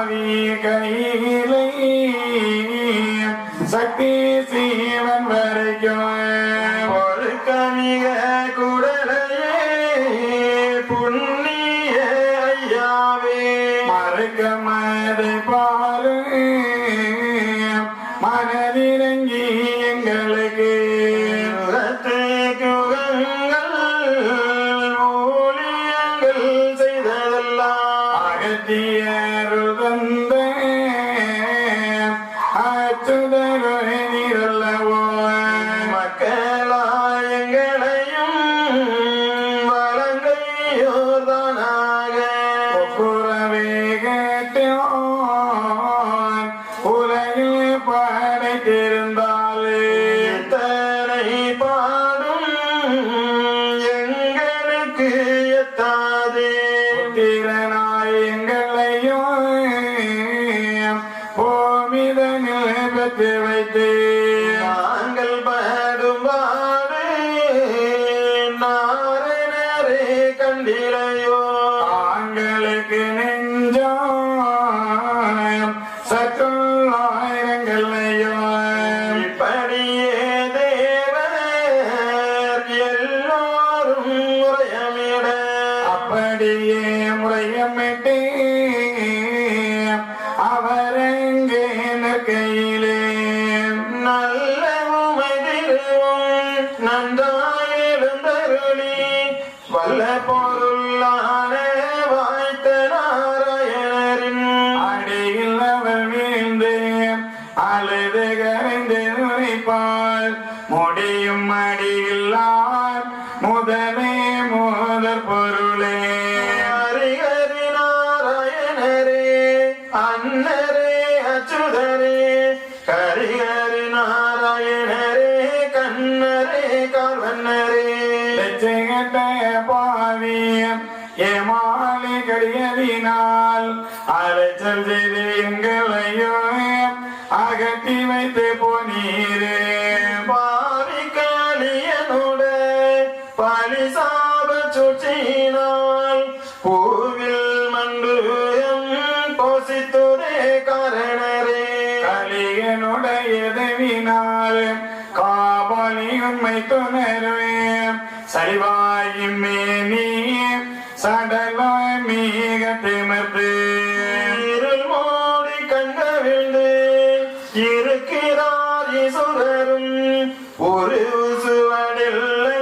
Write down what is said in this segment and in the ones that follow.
பாவி கையிலை சக்தி சீவன் வரைக்கும் ஒரு கமிக குடலையே புண்ணிய ஐயாவே மறுக்க மதை பாரு மனதிறங்கி எங்களுக்கு ஊழியங்கள் செய்ததெல்லாம் அகத்தியருள் தந்த அச்சுதரோ மக்களாயங்களையும் வழங்கையோர்தானாக புறவேகத்தோன் உலகில் படைத்திருந்தாலே தரை பாடும் எங்களுக்கு எத்தாதே திறனாய் எங்களையும் பூமிதனில் பெற்று வைத்து நாங்கள் படும்பாடு நாரே கண்டிலையோ ஆங்களுக்கு நெஞ்சம் சற்றுள்ளாயிரங்களையோ இப்படியே தேவர் எல்லோரும் முறையமிட அப்படியே முறையமிட்டு அவரங்கே நிற்கையிலே நல்ல உமைதிருவும் நன்றாயெழுந்தருளி வல்ல பொருளான வாய்த்த நாராயணரின் அடியில் அவள் வீழ்ந்து அழுது கரைந்து நுழைப்பாள் முடியும் அடியில்லார் முதலே முதற் பொருளே ஹரிஹரி நாராயணரே அன்னரே அச்சுதரே ஹரிஹரி நாராயணரே கண்ணரே கார்வண்ணரே லட்சகட்ட பாவியம் ஏமாலி கடியதினால் அலைச்சல் செய்து எங்களையோ அகட்டி வைத்து போனீரே பாவி காளியனோட பலிசாப சுற்றினால் பூவில் மண்டுயம் போசித்துதே காரணரே கலியனுடைய தேவினால் காபாலி உண்மை துணர்வே சரிவாயும் மேனி சடலாய் மீக திமிர்ந்து இருள் மூடி கண்டவிழ்ந்து இருக்கிறார் ஈசுரரும் ஒரு சுவடில்லை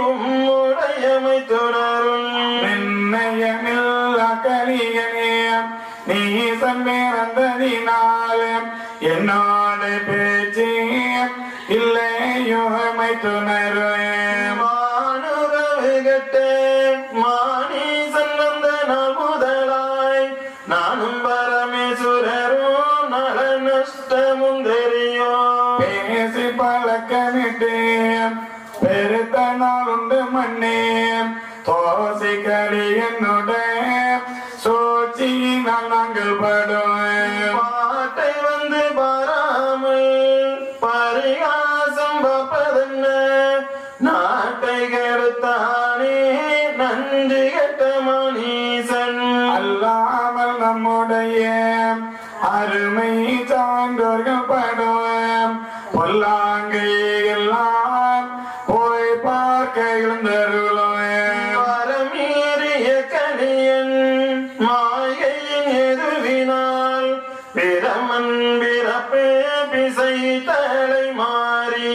உம்முடையமை தொடரும் நிர்ணயமில்ல கலியனே நீ சம்பிறந்ததினால் என்னோட பேச்சு இல்லையோமை துணர்வே மானுறவு கட்ட மானீசன் வந்த நாள் முதலாய் நானும் பரமேஸ்வரரும் நல நஷ்டமும் தெரியும் பேசி பழக்கமிட்டு பெருத்த நாள் உண்டு மண்ணே தோசி கடி என்னோட சோச்சியினால் நாங்கள் படும் பாட்டை வந்து பாராமல் பரிகாசம் பார்ப்பதென்ன நாட்டை கருத்தானே நன்றி கட்ட மணீசன் அல்லாமல் நம்முடைய அருமை சான்றோர்கள் படும் பொல்லாங்கை எல்லாம் போய் பார்க்க எழுந்தருளும் வரமீறிய கலியன் மாயையின் எதுவினால் பிரமன் பிறப்பே பிசை தலை மாறி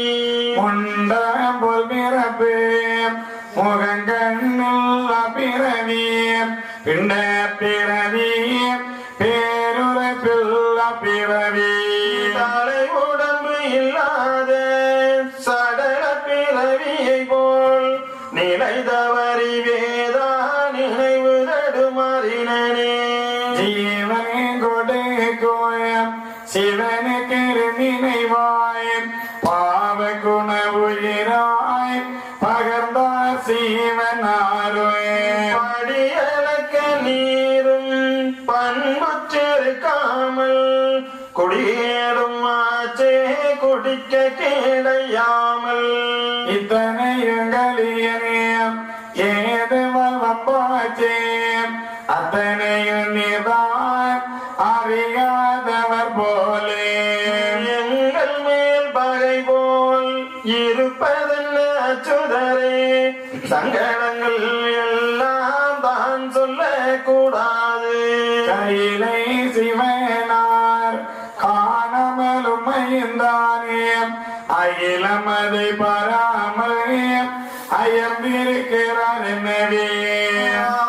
முண்டம் போல் பிறப்பு முகங்கண்ணில் பிறவி பிண்ட பிறவி பேருரைப்பில் பிறவி தலை உடம்பு இல்லாத சடல பிறவியை போல் நிலை தவறி வேதா நினைவு தடுமாறினே ஜீவனை கொடுக்கோயம் சிவனுக்கு நினைவாய் பாவ குண உயிராய் பகர்ந்தார் சீவனாரோயே படியலக்க நீரும் பண்புற்றிருக்காமல் குடியேறும் ஆச்சே குடிக்க கிடையாமல் இத்தனையும் கலியனேம் ஏது வம்பா அத்தனையும் நீதான் அறியாதவர் போலே எங்கள் மேல் பகை போல் இருப்பதென்ன அச்சுதரே சங்கடங்கள் எல்லாம் தான் சொல்லக்கூடாது கையிலை சிவனார் காணாமலும் மைந்தானே அகிலமதை பராமரியம் அயர்ந்திருக்கிறார் என்னவே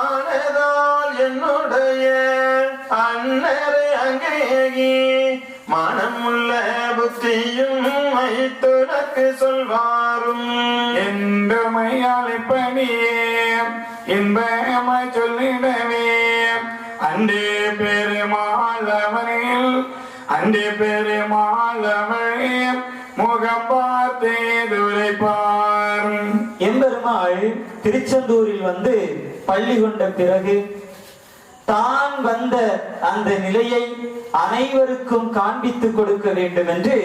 ஆனதால் என்னுடைய அன்னரை அங்கேகி மனமுள்ள புத்தியும் மைத்துனக்கு சொல்வாரும் என்றுமை அழைப்பணியே இன்பமாய் சொல்லிடவே அண்டே பெருமாளவனில் அண்டே பெருமாளவனில் முகம் பார்த்தே துரைப்பார். எம்பெருமாள் திருச்செந்தூரில் வந்து பள்ளி கொண்ட பிறகு தான் வந்த அந்த நிலையை அனைவருக்கும் காண்பித்துக் கொடுக்க வேண்டும் என்று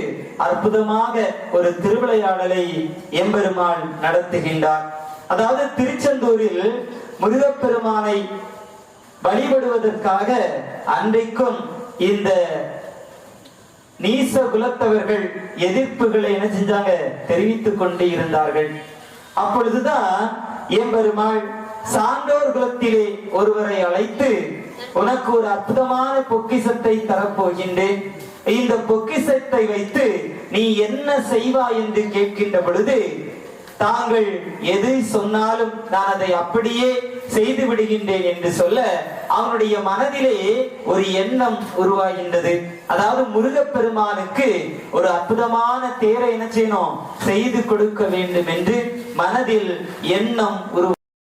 அற்புதமாக ஒரு திருவிளையாடலை எம்பெருமாள் நடத்துகின்றார். அதாவது திருச்செந்தூரில் முருகப்பெருமானை வழிபடுவதற்காக அன்றைக்கும் இந்த நீச குலத்தவர்கள் எதிர்ப்புகளை என்ன செஞ்சாங்க தெரிவித்துக் கொண்டே இருந்தார்கள். அப்பொழுதுதான் எம்பெருமாள் சான்றோர் குலத்திலே ஒருவரை அழைத்து உனக்கு ஒரு அற்புதமான பொக்கிஷத்தை தரப்போகின்றேன், இந்த பொக்கிஷத்தை வைத்து நீ என்ன செய்வாய் என்று கேட்கின்ற பொழுது தாங்கள் எது சொன்னாலும் நான் அதை அப்படியே செய்து விடுகின்றேன் என்று சொல்ல அவனுடைய மனதிலே ஒரு எண்ணம் உருவாகின்றது. அதாவது முருகப்பெருமானுக்கு ஒரு அற்புதமான தேரை என்ன செய்யணும் செய்து கொடுக்க வேண்டும் என்று மனதில் எண்ணம்